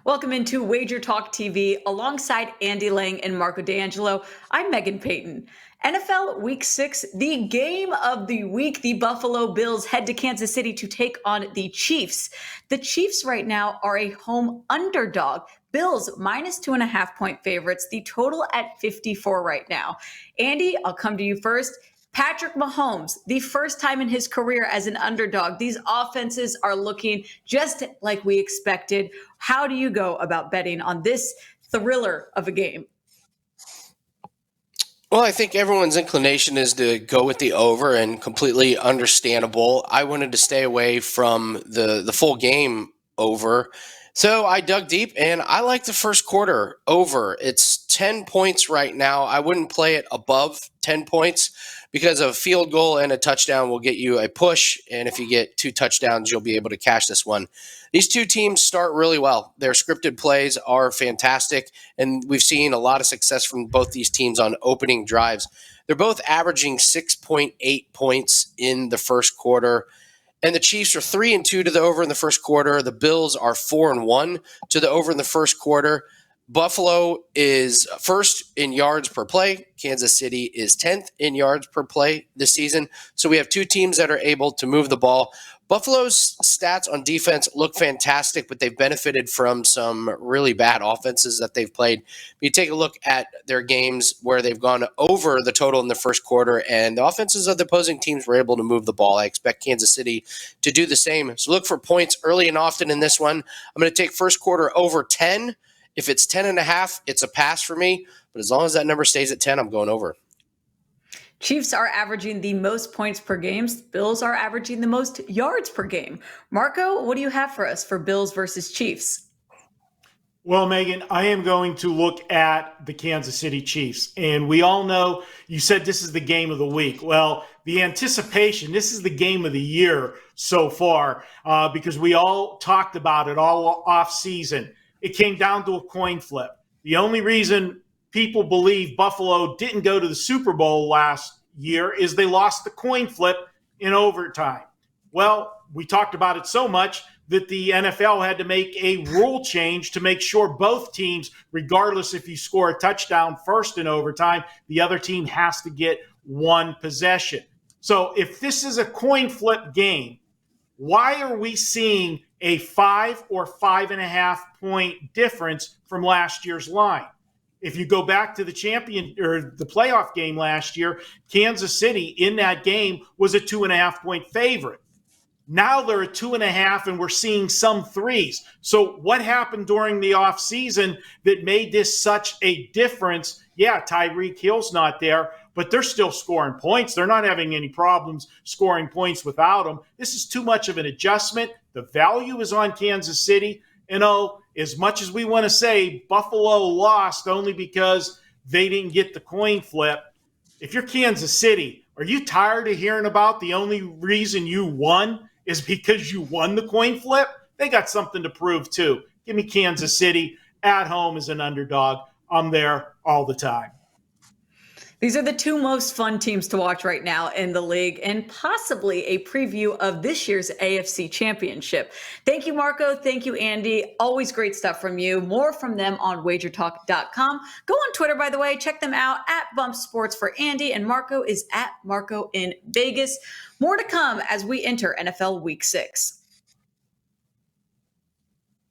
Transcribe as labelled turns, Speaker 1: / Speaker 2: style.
Speaker 1: Welcome into WagerTalk TV alongside Andy Lang and Marco D'Angelo. I'm Megan Payton. NFL Week 6, the game of the week. The Buffalo Bills head to Kansas City to take on the Chiefs. The Chiefs right now are a home underdog. Bills minus 2.5-point favorites. The total at 54 right now. Andy, I'll come to you first. Patrick Mahomes, the first time in his career as an underdog. These offenses are looking just like we expected. How do you go about betting on this thriller of a game?
Speaker 2: Well, I think everyone's inclination is to go with the over, and completely understandable. I wanted to stay away from the full game over. So I dug deep, and I like the first quarter over. It's 10 points right now. I wouldn't play it above 10 points because a field goal and a touchdown will get you a push. And if you get 2 touchdowns, you'll be able to cash this one. These two teams start really well. Their scripted plays are fantastic, and we've seen a lot of success from both these teams on opening drives. They're both averaging 6.8 points in the first quarter. And the Chiefs are 3-2 to the over in the first quarter. The Bills are 4-1 to the over in the first quarter. Buffalo is first in yards per play. Kansas City is 10th in yards per play this season. So we have two teams that are able to move the ball. Buffalo's stats on defense look fantastic, but they've benefited from some really bad offenses that they've played. You take a look at their games where they've gone over the total in the first quarter, and the offenses of the opposing teams were able to move the ball. I expect Kansas City to do the same. So look for points early and often in this one. I'm going to take first quarter over 10. If it's 10.5, it's a pass for me. But as long as that number stays at 10, I'm going over.
Speaker 1: Chiefs are averaging the most points per game. Bills are averaging the most yards per game. Marco, what do you have for us for Bills versus Chiefs?
Speaker 3: Well, Megan, I am going to look at the Kansas City Chiefs. And we all know you said this is the game of the week. Well, the anticipation, this is the game of the year so far because we all talked about it all off season. It came down to a coin flip. The only reason people believe Buffalo didn't go to the Super Bowl last year is they lost the coin flip in overtime. Well, we talked about it so much that the NFL had to make a rule change to make sure both teams, regardless if you score a touchdown first in overtime, the other team has to get one possession. So if this is a coin flip game, why are we seeing a 5 or 5.5 point difference from last year's line? If you go back to the champion or the playoff game last year, Kansas City in that game was a 2.5 point favorite. Now they're at 2.5, and we're seeing some threes. So what happened during the offseason that made this such a difference? Yeah, Tyreek Hill's not there, but they're still scoring points. They're not having any problems scoring points without him. This is too much of an adjustment. The value is on Kansas City. And as much as we want to say Buffalo lost only because they didn't get the coin flip, if you're Kansas City, are you tired of hearing about the only reason you won is because you won the coin flip? They got something to prove too. Give me Kansas City at home as an underdog. I'm there all the time.
Speaker 1: These are the two most fun teams to watch right now in the league, and possibly a preview of this year's AFC Championship. Thank you, Marco. Thank you, Andy. Always great stuff from you. More from them on WagerTalk.com. Go on Twitter, by the way. Check them out at Bump Sports for Andy, and Marco is at Marco in Vegas. More to come as we enter NFL Week 6.